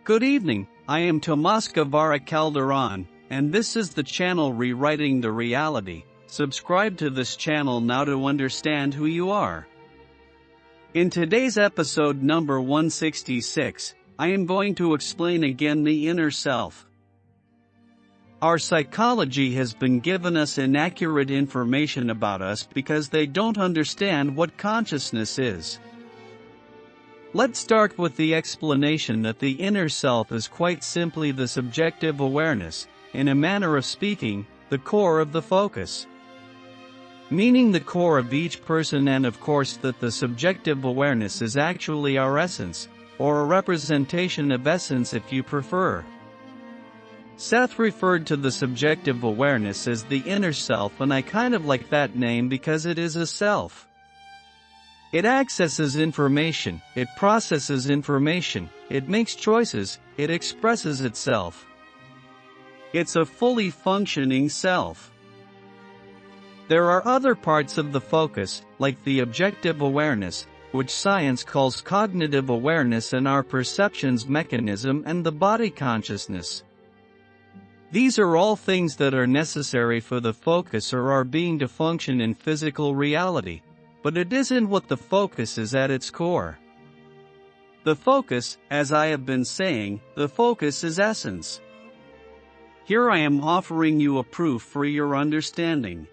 Good evening, I am Tomas Guevara Calderon, and this is the channel Rewriting the Reality. Subscribe to this channel now to understand who you are. In today's episode number 166, I am going to explain again the inner self. Our psychology has been given us inaccurate information about us because they don't understand what consciousness is. Let's start with the explanation that the inner self is quite simply the subjective awareness, in a manner of speaking, the core of the focus. Meaning the core of each person, and of course that the subjective awareness is actually our essence, or a representation of essence if you prefer. Seth referred to the subjective awareness as the inner self, and I kind of like that name because it is a self. It accesses information, it processes information, it makes choices, it expresses itself. It's a fully functioning self. There are other parts of the focus, like the objective awareness, which science calls cognitive awareness, and our perceptions mechanism, and the body consciousness. These are all things that are necessary for the focus or our being to function in physical reality. But it isn't what the focus is at its core. The focus, as I have been saying, the focus is essence. Here I am offering you a proof for your understanding.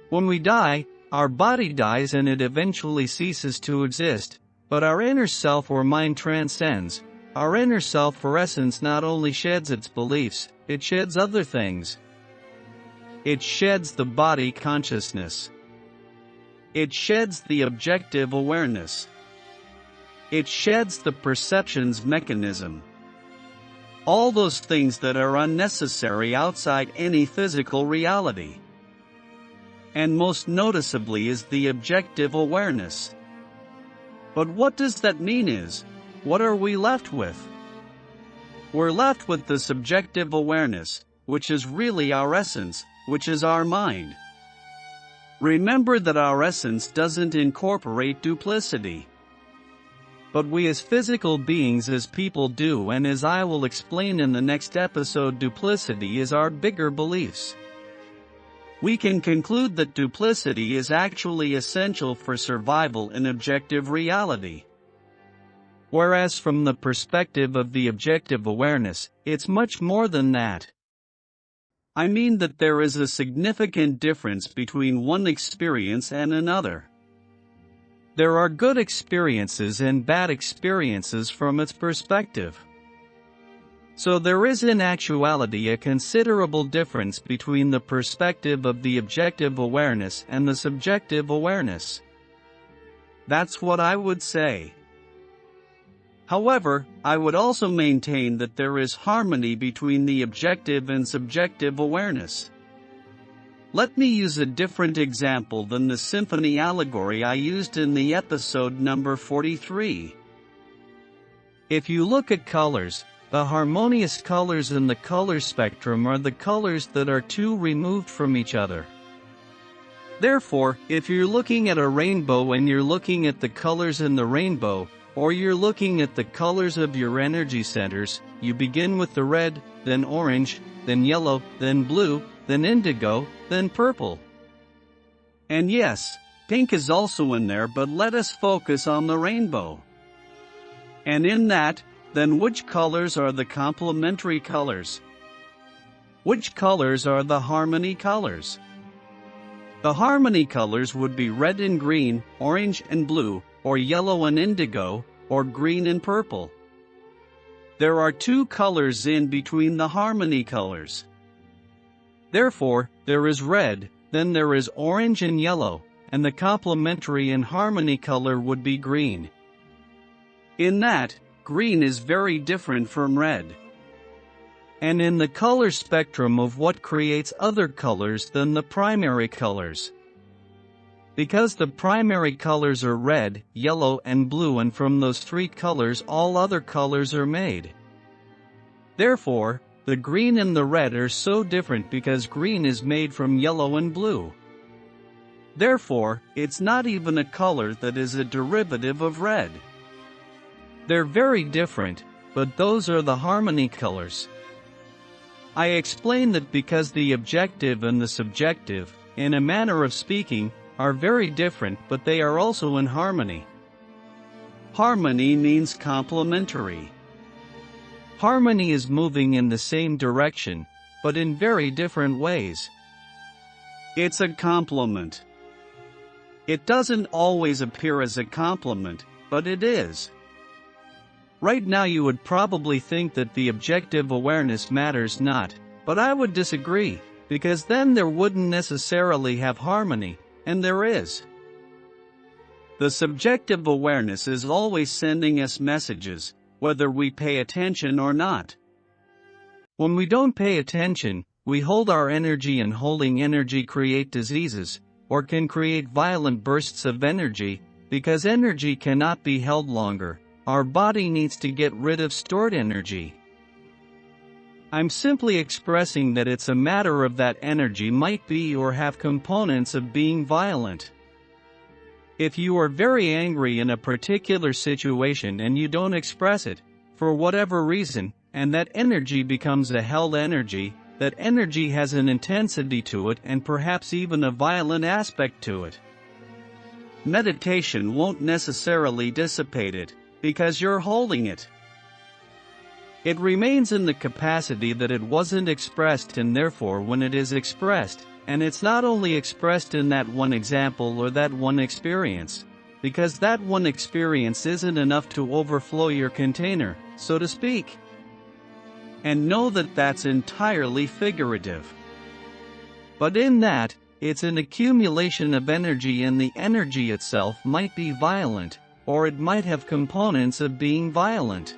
When we die, our body dies and it eventually ceases to exist, but our inner self or mind transcends. Our inner self or essence not only sheds its beliefs, it sheds other things. It sheds the body consciousness. It sheds the objective awareness. It sheds the perceptions mechanism. All those things that are unnecessary outside any physical reality. And most noticeably is the objective awareness. But what does that mean is, what are we left with? We're left with the subjective awareness, which is really our essence, which is our mind. Remember that our essence doesn't incorporate duplicity. But we as physical beings, as people do, and as I will explain in the next episode, duplicity is our bigger beliefs. We can conclude that duplicity is actually essential for survival in objective reality. Whereas from the perspective of the objective awareness, it's much more than that. I mean that there is a significant difference between one experience and another. There are good experiences and bad experiences from its perspective. So there is in actuality a considerable difference between the perspective of the objective awareness and the subjective awareness. That's what I would say. However, I would also maintain that there is harmony between the objective and subjective awareness. Let me use a different example than the symphony allegory I used in the episode number 43. If you look at colors, the harmonious colors in the color spectrum are the colors that are too removed from each other. Therefore, if you're looking at a rainbow and you're looking at the colors in the rainbow, or you're looking at the colors of your energy centers, you begin with the red, then orange, then yellow, then blue, then indigo, then purple. And yes, pink is also in there, but let us focus on the rainbow. And in that, then which colors are the complementary colors? Which colors are the harmony colors? The harmony colors would be red and green, orange and blue, or yellow and indigo, or green and purple. There are two colors in between the harmony colors. Therefore, there is red, then there is orange and yellow, and the complementary and harmony color would be green. In that, green is very different from red. And in the color spectrum of what creates other colors than the primary colors. Because the primary colors are red, yellow, and blue, and from those three colors all other colors are made. Therefore, the green and the red are so different because green is made from yellow and blue. Therefore, it's not even a color that is a derivative of red. They're very different, but those are the harmony colors. I explain that because the objective and the subjective, in a manner of speaking, are very different, but they are also in harmony. Harmony means complementary. Harmony is moving in the same direction, but in very different ways. It's a complement. It doesn't always appear as a compliment, but it is. Right now you would probably think that the objective awareness matters not, but I would disagree, because then there wouldn't necessarily have harmony, and there is. The subjective awareness is always sending us messages, whether we pay attention or not. When we don't pay attention, we hold our energy, and holding energy create diseases, or can create violent bursts of energy, because energy cannot be held longer. Our body needs to get rid of stored energy. I'm simply expressing that it's a matter of that energy might be or have components of being violent. If you are very angry in a particular situation and you don't express it, for whatever reason, and that energy becomes a held energy, that energy has an intensity to it and perhaps even a violent aspect to it. Meditation won't necessarily dissipate it, because you're holding it. It remains in the capacity that it wasn't expressed, and therefore when it is expressed, and it's not only expressed in that one example or that one experience, because that one experience isn't enough to overflow your container, so to speak. And know that that's entirely figurative. But in that, it's an accumulation of energy, and the energy itself might be violent, or it might have components of being violent.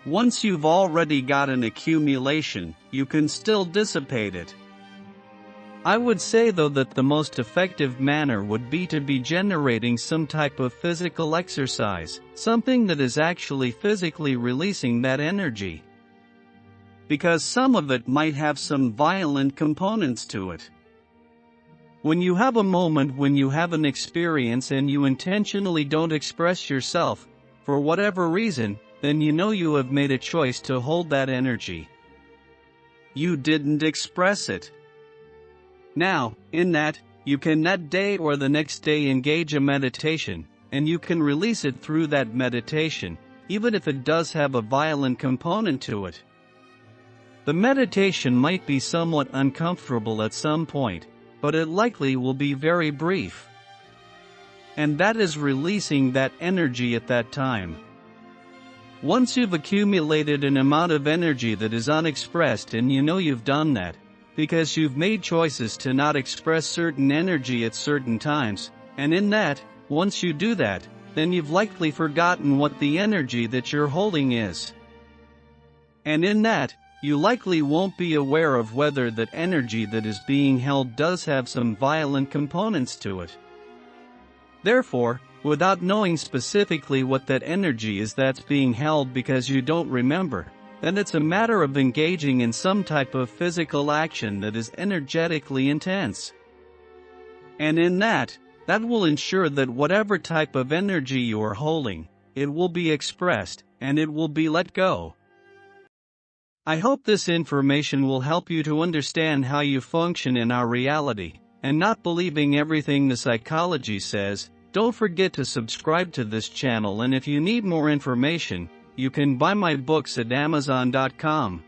Once you've already got an accumulation, you can still dissipate it. I would say though that the most effective manner would be to be generating some type of physical exercise, something that is actually physically releasing that energy. Because some of it might have some violent components to it. When you have a moment, when you have an experience and you intentionally don't express yourself, for whatever reason, then you know you have made a choice to hold that energy. You didn't express it. Now, in that, you can that day or the next day engage a meditation, and you can release it through that meditation, even if it does have a violent component to it. The meditation might be somewhat uncomfortable at some point, but it likely will be very brief. And that is releasing that energy at that time. Once you've accumulated an amount of energy that is unexpressed, and you know you've done that, because you've made choices to not express certain energy at certain times, and in that, once you do that, then you've likely forgotten what the energy that you're holding is. And in that, you likely won't be aware of whether that energy that is being held does have some violent components to it. Therefore, without knowing specifically what that energy is that's being held because you don't remember, then it's a matter of engaging in some type of physical action that is energetically intense. And in that will ensure that whatever type of energy you are holding, it will be expressed, and it will be let go. I hope this information will help you to understand how you function in our reality, and not believing everything the psychology says. Don't forget to subscribe to this channel, and if you need more information, you can buy my books at Amazon.com.